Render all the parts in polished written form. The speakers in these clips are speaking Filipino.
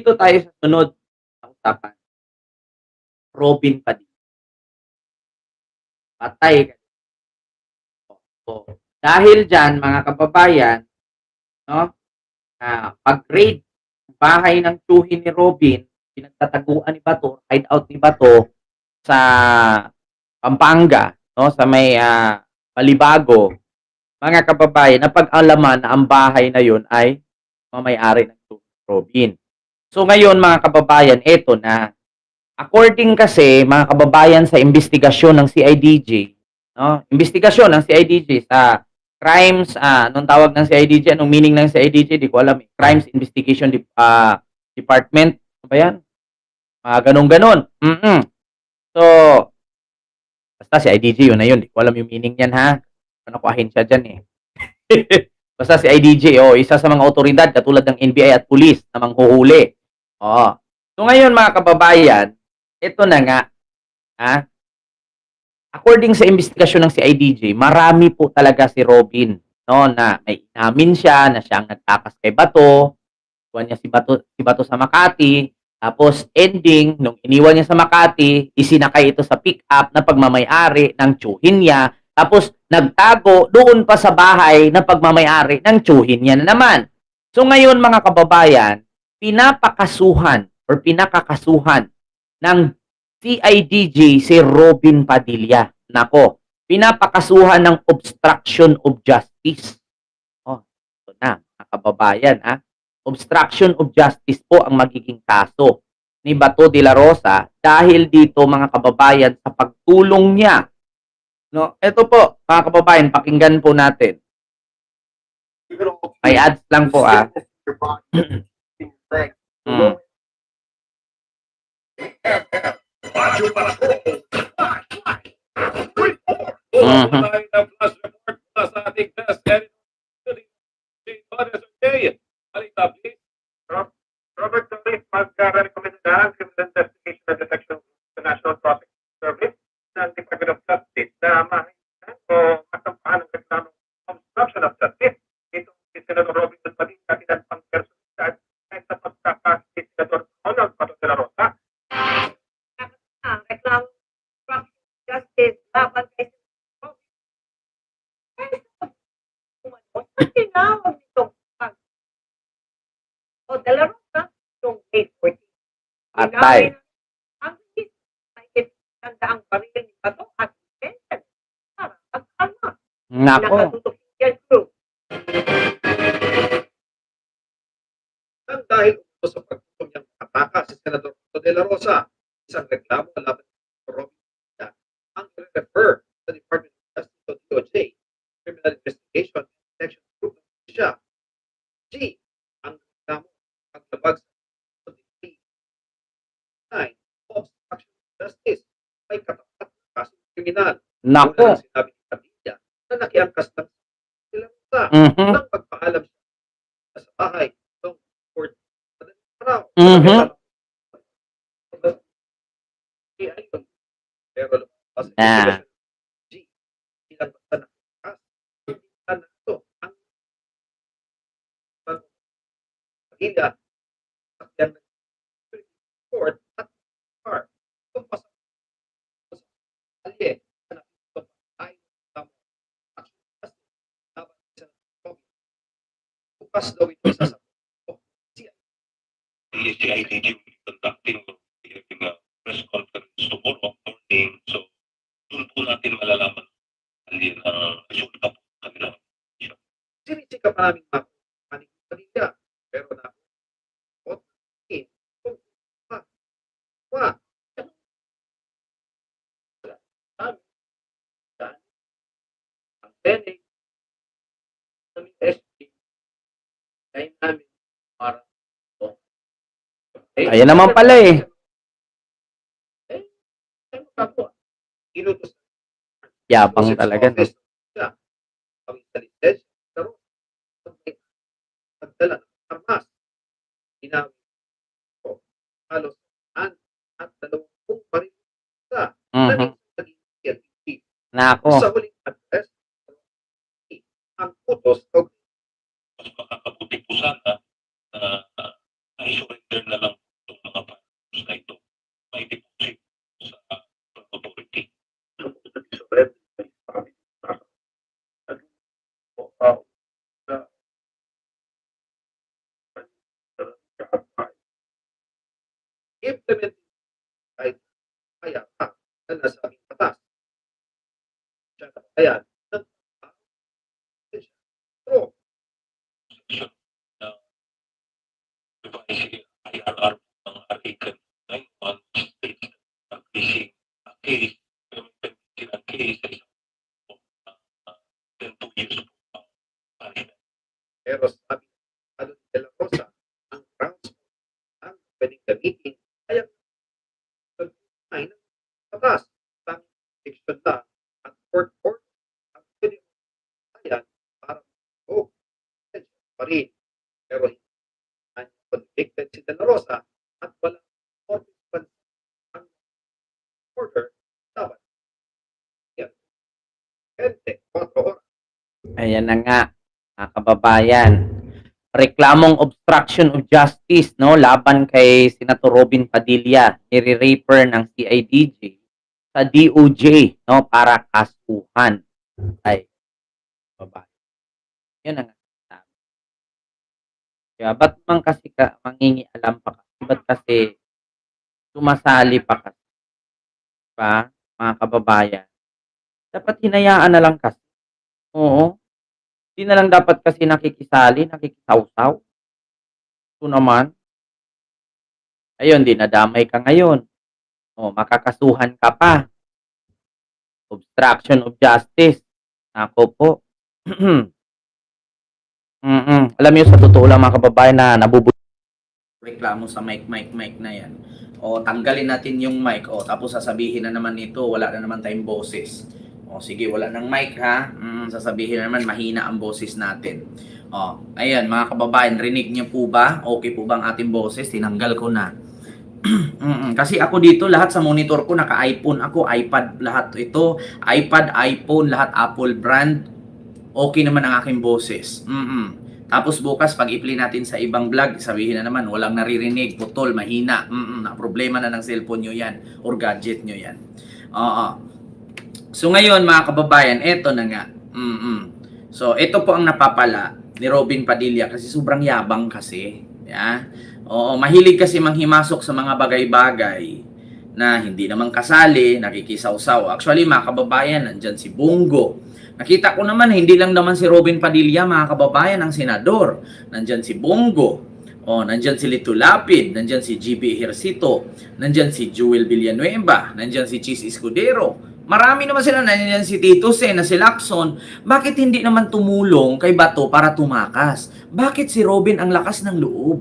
Dito tayo sa sunod na usapan, Robin Padilla, patay ka. So, dahil diyan mga kababayan, 'no, pag-raid ng bahay ng tiyuhin ni Robin, pinagtataguan ni Bato, hideout ni Bato sa Pampanga, 'no, sa may, Balibago, mga kababayan, napag-alaman na ang bahay na yun ay mamay-ari ng tiyuhin ni Robin. So ngayon mga kababayan, eto na. According kasi mga kababayan sa investigasyon ng CIDJ, 'no, investigasyon ng CIDJ sa crimes, anong tawag ng CIDJ, anong meaning ng CIDJ, di ko alam, eh. Crimes Investigation Department, ano ba 'yan? Gano'n-gano'n, So, basta CIDJ yun na yun, di ko alam yung meaning niyan, ha. Ano ko ahensya diyan, eh. Basta CIDJ, isa sa mga awtoridad katulad ng NBI at pulis na manghuhuli, oo. So ngayon mga kababayan, ito na nga, ah, according sa investigasyon ng CIDJ, marami po talaga si Robin, 'no, na may inamin siya na siya ang nagtakas kay Bato, iniwan niya si Bato sa Makati, tapos ending nung iniwan niya sa Makati, isinakay ito sa pick-up na pagmamay-ari ng tiyuhin niya, tapos nagtago doon pa sa bahay na pagmamay-ari ng tiyuhin niya na naman. So ngayon mga kababayan, pinakakasuhan ng CIDJ si Robin Padilla. Nako, pinapakasuhan ng obstruction of justice. Ito na, mga kababayan, obstruction of justice po ang magiging kaso ni Bato de la Rosa dahil dito mga kababayan sa pagtulong niya. No, ito po, mga kababayan, pakinggan po natin. May ads lang po, Robert Torres, mag-rekomendahan Criminal Investigation and Detection sa National Prosecution Service ng Department of Justice na mahingan o masampahan ng reklamong obstruction of justice. Ito si Senator Robin Padilla, kandidat pang personalidad ay sa pagkakas ni Senator Ronald Bato de la Rosa. Reklamong obstruction of justice dapat kay Senator tinawag nitong o de la Rosa noong May 14. Patay. Ang ang baril ni Bato at detention para pagkalma. Nako. Nakatutok yan, crew. Nang dahil ito sa pagtutong niyang ataka si Senator Bato de la Rosa, isang reklamo laban ni Robin Padilla ang refer sa Department of Justice o DOJ, Criminal Investigation and Detection Group ng Justicia. G. Ang reklamo paglabag sa decree 9 obstruction of justice ay katapat ng kasong kriminal. Nako. Una sinabi ni Padilla na nakiangkas ng silang sa nang pagpaalam siya sa bahay ng court sa daling araw. Pero lumabas sa investigasyon G. Ilang basta nakiangkas. Hindi ito ang Padilla sakyan ng court at car. Kung pasok sa alye na nakikita ay tama action laban sa COVID. Bukas daw ito sa CIDG will be conducting a press conference tomorrow morning. So, doon po natin malalaman alin ang resulta po sa kanila. sinisika pa namin makuha Padilla. Pero na ang Senate namin SP ay namin para Ayan naman pala, eh. ano ka po? Inutos Yabang talaga, no? ang intelligence pero pagdala ng armas ginamit ko halos at 20 baril sa naging PNP. Nako. Sa huling address ang utos o Mas makakabuti po sana na i-surrender na lang implement kahit kaya pa na nasa aming batas. Siya na kaya pero section na revising IRR ng Article 91 which states that placing a case, implementing a case ay then 2 years po punishment. pero sabi ano ni De La Rosa, ang grounds ang pwedeng gamitin ay ang ng batas. Ang fiction lang at court order ang pwedeng ayan para pa rin. Pero hindi convicted si De La Rosa at walang ang order dapat. Yan. 24 oras. Ayan na nga, mga kababayan. Reklamong obstruction of justice, no, laban kay Senator Robin Padilla, nire-refer ng CIDJ sa DOJ, no, para kasuhan. Ay, babae. Yun ang sabi. Kaya, ba't man kasi mangingialam pa kasi? Ba't kasi sumasali pa kasi? Diba, mga kababayan? Dapat hinayaan na lang kasi. Oo. Hindi na lang dapat kasi nakikisali, nakikisawsaw. Ito naman. Ayun, di nadamay ka ngayon. O, makakasuhan ka pa. Obstruction of justice. Ako po. Alam niyo, sa totoo lang mga kababayan na reklamo sa mic na yan. O, tanggalin natin yung mic. O, tapos sasabihin na naman nito, wala na naman tayong boses. O, sige, wala ng mic ha. Sasabihin na naman, mahina ang boses natin. O, ayan, mga kababayan, rinig niyo po ba? Okay po ba ang ating boses? Tinanggal ko na. Kasi ako dito, lahat sa monitor ko, naka-iPhone ako, iPad, lahat ito. iPad, iPhone, lahat Apple brand. Okay naman ang aking boses. Tapos bukas, pag i-play natin sa ibang vlog, sabihin na naman, walang naririnig, putol, mahina. Problema na ng cellphone nyo yan, or gadget nyo yan. Oo. So ngayon mga kababayan, eto na nga. So ito po ang napapala ni Robin Padilla kasi sobrang yabang kasi. Yeah? Oo, mahilig kasi manghimasok sa mga bagay-bagay na hindi naman kasali, nakikisawsaw. Actually mga kababayan, nandyan si Bongo. Nakita ko naman, hindi lang naman si Robin Padilla mga kababayan ang senador. Nandyan si Bongo. Nandyan si Lito Lapid, nandyan si GB Ejercito, nandyan si Jewel Villanueva, nandyan si Chis Escudero. Marami naman sila, nandyan si Tito Sen, si Lacson. Bakit hindi naman tumulong kay Bato para tumakas? Bakit si Robin ang lakas ng loob?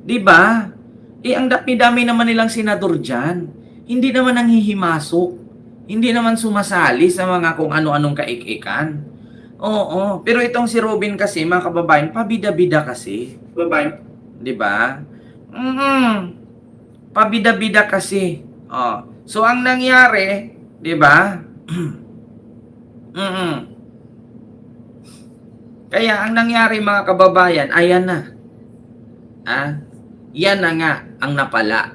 Diba? Ang dami-dami naman nilang senador dyan. Hindi naman nanghihimasok. Hindi naman sumasali sa mga kung ano-anong kaikikan. Oo. Pero itong si Robin kasi, mga kababayan, pabida-bida kasi. Kababayan, diba? Pabida-bida kasi. So, ang nangyari, di ba? Kaya, ang nangyari mga kababayan, ayan na. Yan na nga ang napala.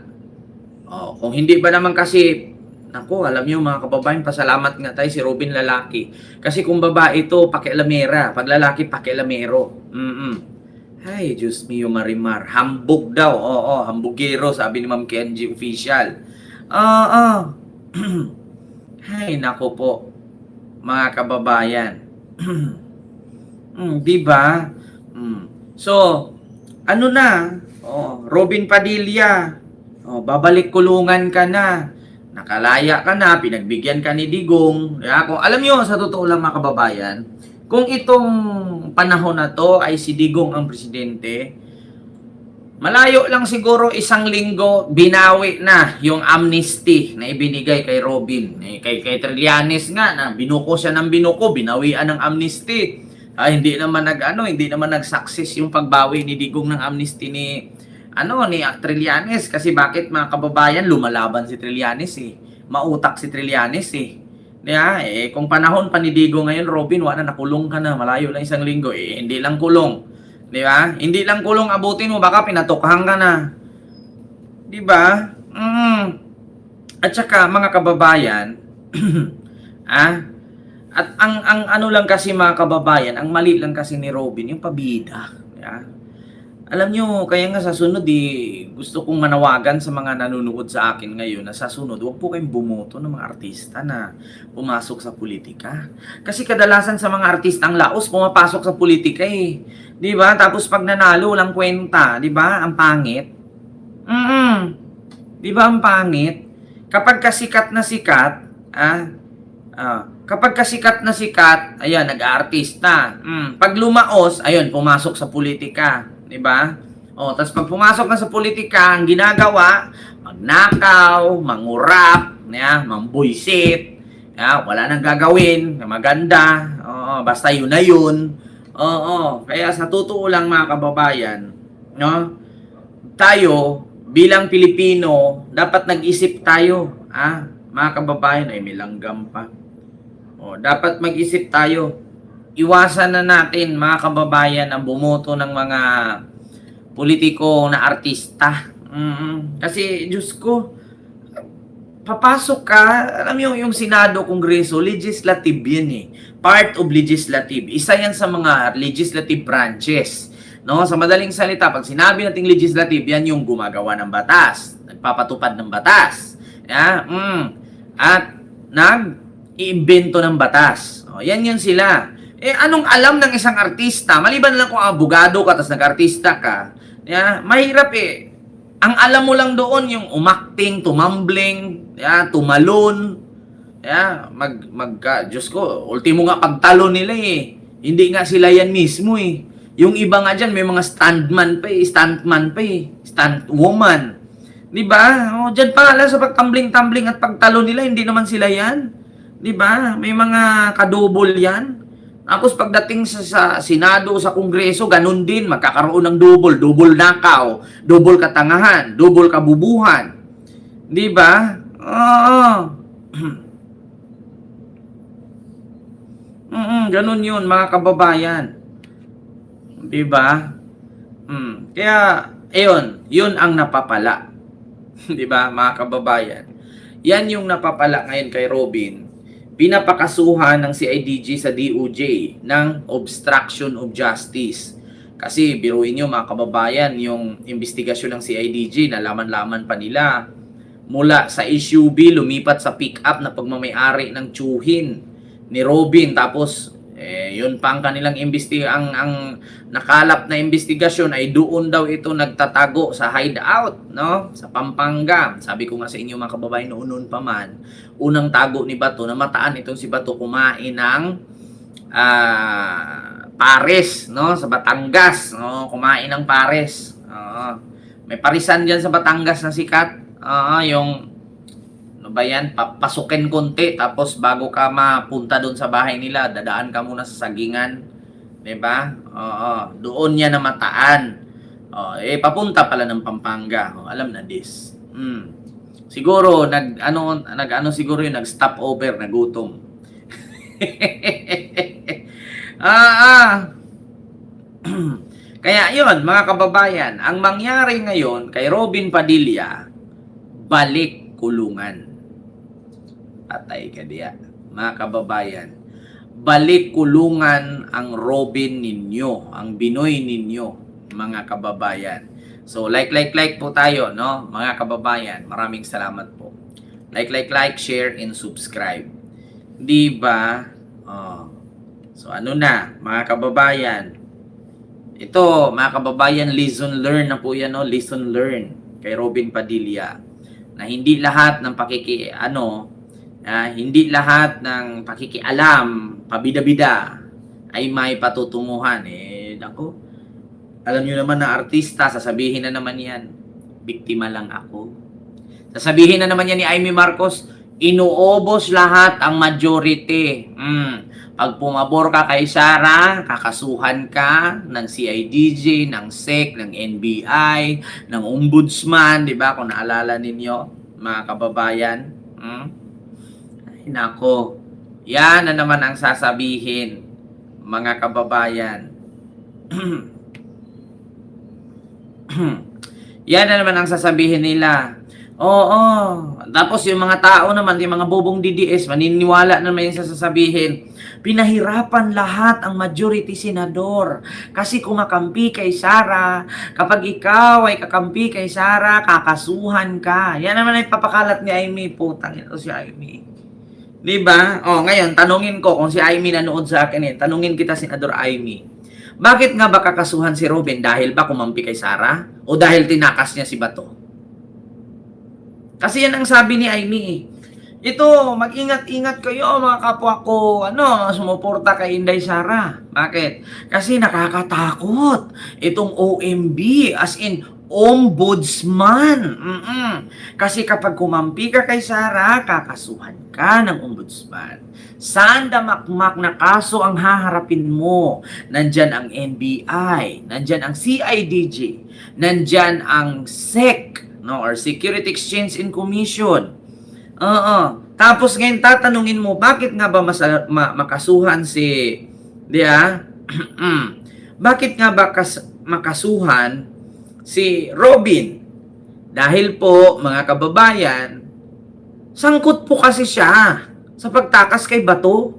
Kung hindi ba naman kasi, naku, alam nyo mga kababayan, pasalamat nga tayo si Robin lalaki. Kasi kung babae ito, pakialamera. Pag lalaki, pakialamero. Ay, Diyos mio Marimar. Hambog daw. Oo, hambugero, sabi ni Ma'am Kenji official. Ay, nako po. Mga kababayan. Diba? So, ano na? Robin Padilla. Babalik kulungan ka na. Nakalaya ka na. Pinagbigyan ka ni Digong. Kung alam nyo, sa totoo lang mga kababayan, kung itong panahon na to ay si Digong ang presidente, malayo lang siguro 1 linggo, binawi na yung amnesty na ibinigay kay Robin. Kay Trillanes nga, na binuko siya ng binuko, binawian ng amnesty. Hindi naman nag-success yung pagbawi ni Digong ng amnesty ni Trillanes. Kasi bakit mga kababayan, lumalaban si Trillanes Mautak si Trillanes kung panahon pa ni Digong ngayon, Robin, wala na, nakulong ka na, malayo lang 1 linggo. Hindi lang kulong. Di ba? Hindi lang kulong abutin mo, baka pinatukahan ka na. Di ba? At saka, mga kababayan, at ang ano lang kasi mga kababayan, ang mali lang kasi ni Robin, yung pabida. Alam nyo, kaya nga sa sunod gusto kong manawagan sa mga nanonood sa akin ngayon na sa sunod, huwag po kayong bumoto ng mga artista na pumasok sa politika. Kasi kadalasan sa mga artista ang laos pumapasok sa politika eh. 'Di ba? Tapos pag nanalo, walang kwenta, 'di ba? Ang pangit. Mm. 'Di ba ang pangit? Kapag kasikat na sikat, kapag kasikat na sikat, ayan, nag-aartista. Pag lumaos, ayun, pumasok sa politika. 'Di ba? O, tapos pag pumasok na sa politika, ang ginagawa, magnakaw, mangurap, mambuisit, wala nang gagawin, na maganda. Oo, basta yun na yun. Oo, kaya sa totoo lang mga kababayan, no? Tayo bilang Pilipino, dapat nag-isip tayo, mga kababayan, ay may langgam pa. O, dapat mag-isip tayo. Iwasan na natin, mga kababayan, ang bumoto ng mga politiko na artista. Kasi, Diyos ko, papasok ka, alam mo yung Senado, Kongreso, legislative yan eh. Part of legislative. Isa yan sa mga legislative branches. No? Sa madaling salita, pag sinabi nating legislative, yan yung gumagawa ng batas. Nagpapatupad ng batas. At nag-iimbento ng batas. O, yan sila. Anong alam ng isang artista? Maliban lang kung abogado ka, tapos nag-artista ka. Mahirap eh. Ang alam mo lang doon yung umakting, tumambling, tumalon. Diyos ko, ultimo nga pagtalon nila eh. Hindi nga sila yan mismo eh. Yung iba nga dyan, may mga stuntman pa eh, stuntwoman. Diba? Dyan pa lang sa pagtambling-tambling at pagtalon nila, hindi naman sila yan. Diba? May mga kadubol yan. Tapos pagdating sa Senado, sa Kongreso, ganun din, magkakaroon ng double nakaw, double katangahan, double kabubuhan. Di ba? Ganun yun, mga kababayan. Di ba? Kaya, yun ang napapala. Di ba, mga kababayan? Yan yung napapala ngayon kay Robin. Pinapakasuhan ng CIDG sa DOJ ng obstruction of justice. Kasi biruin nyo mga kababayan, yung investigasyon ng CIDG, nalaman-laman pa nila. Mula sa SUV, lumipat sa pick-up na pagmamayari ng tsuhin ni Robin. Tapos, yun pa ang kanilang ang nakalap na investigasyon ay doon daw ito nagtatago sa hideout, no? Sa Pampanga. Sabi ko nga sa inyo mga kababayan, noon pa man, unang tago ni Bato, namataan itong si Bato kumain ng pares, no? Sa Batangas, no? Kumain ng pares. May parisan diyan sa Batangas na sikat. Yung ano ba yan? Papasukin konti, tapos bago ka mapunta doon sa bahay nila, dadaan ka muna sa sagingan. Diba? Doon niya namataan. Papunta pala ng Pampanga. Alam na this. Siguro, siguro yun, nag-stop over, nagutom. Kaya yun, mga kababayan, ang mangyari ngayon kay Robin Padilla, balik kulungan. Patay ka diya. Mga kababayan, balik kulungan ang Robin ninyo, ang Binoy ninyo, mga kababayan. So, like po tayo, no? Mga kababayan, maraming salamat po. Like, share, and subscribe. Diba? So, ano na, mga kababayan. Ito, mga kababayan, lesson learn na po yan, no? Lesson learn kay Robin Padilla. Na hindi lahat ng hindi lahat ng pakikialam, pabida-bida, ay may patutunguhan. Nako, alam nyo naman na artista, sasabihin na naman yan, biktima lang ako. Sasabihin na naman yan ni Amy Marcos, inuobos lahat ang majority. Pag pumabor ka kay Sara, kakasuhan ka ng CIDG, ng SEC, ng NBI, ng Ombudsman, di ba? Kung naalala ninyo, mga kababayan. Nako, yan na naman ang sasabihin, mga kababayan. Yan na naman ang sasabihin nila. Oo. Tapos yung mga tao naman, yung mga bobong DDS, maniniwala naman yung sasabihin, pinahirapan lahat ang majority senador. Kasi kumakampi kay Sara, kapag ikaw ay kakampi kay Sara, kakasuhan ka. Yan naman ay papakalat ni Amy. Putang ito si Amy. Diba? Ngayon, tanungin ko kung si Amy nanood sa akin tanungin kita, Senador Amy. Bakit nga ba kakasuhan si Robin? Dahil ba kumampi kay Sara? O dahil tinakas niya si Bato? Kasi yan ang sabi ni Amy. Ito, mag-ingat-ingat kayo mga kapwa ko, sumuporta kay Inday Sara. Bakit? Kasi nakakatakot. Itong OMB, as in, ombudsman. Kasi kapag kumampi ka kay Sara, kakasuhan ka ng ombudsman. Saan damakmak na kaso ang haharapin mo? Nandyan ang NBI, nandyan ang CIDG, nandyan ang SEC, or Security Exchange and Commission. Tapos ngayon tatanungin mo, bakit nga ba makasuhan si, bakit nga ba makasuhan si Robin? Dahil po, mga kababayan, sangkot po kasi siya sa pagtakas kay Bato.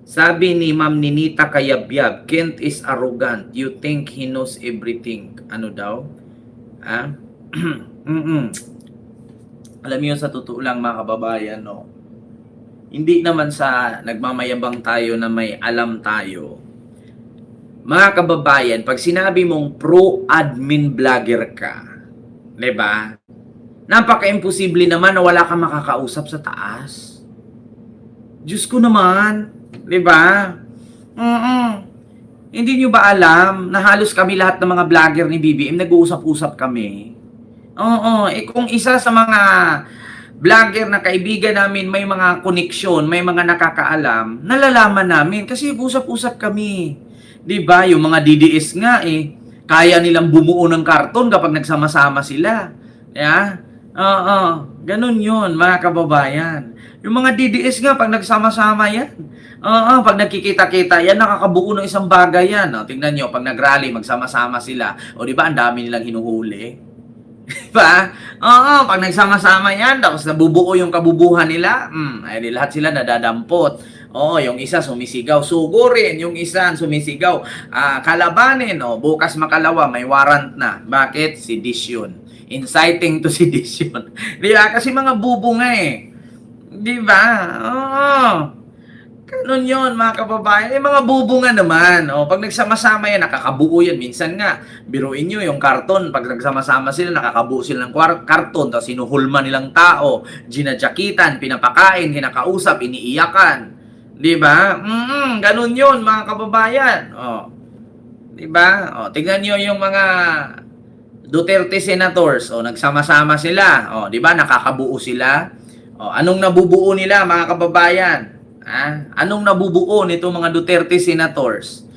Sabi ni Ma'am Ninita Kayabyab, Kent is arrogant. You think he knows everything. Ano daw? Alam niyo, sa totoo lang mga kababayan, hindi naman sa nagmamayabang tayo na may alam tayo. Mga kababayan, pag sinabi mong pro-admin vlogger ka, diba? Napaka-imposible naman na wala kang makakausap sa taas. Diyos ko naman, diba? Hindi nyo ba alam na halos kami lahat ng mga vlogger ni BBM nag-uusap-usap kami? Kung isa sa mga vlogger na kaibigan namin may mga koneksyon, may mga nakakaalam, nalalaman namin kasi usap-usap kami. Diba? Yung mga DDS nga kaya nilang bumuo ng karton kapag nagsama-sama sila. Ganun yun, mga kababayan. Yung mga DDS nga, pag nagsama-sama yan, pag nagkikita-kita, yan nakakabuo ng isang bagay yan. Tingnan nyo, pag nag-rally, magsama-sama sila. Diba, ang dami nilang hinuhuli. Diba? Pag nagsama-sama yan, tapos nabubuo yung kabubuhan nila, lahat sila nadadampot. Yung isa sumisigaw, sugurin. Yung isa sumisigaw, kalabanin. Bukas makalawa, may warrant na. Bakit? Sedition. Inciting to sedition. Diba? Kasi mga bubo nga Diba? Ganun yun, mga kababayan. Mga bubo nga naman. Pag nagsama-sama yan, nakakabuo yan. Minsan nga, biruin nyo yung karton. Pag nagsama-sama sila, nakakabuo sila ng karton. Tapos sinuhulma nilang tao. Ginadyakitan, pinapakain, kinakausap, iniiyakan. Diba? Ganun yun, mga kababayan. Diba? Tingnan nyo yung mga Duterte senators. Nagsama-sama sila. Diba? Nakakabuo sila. Anong nabubuo nila, mga kababayan? Anong nabubuo nito mga Duterte senators?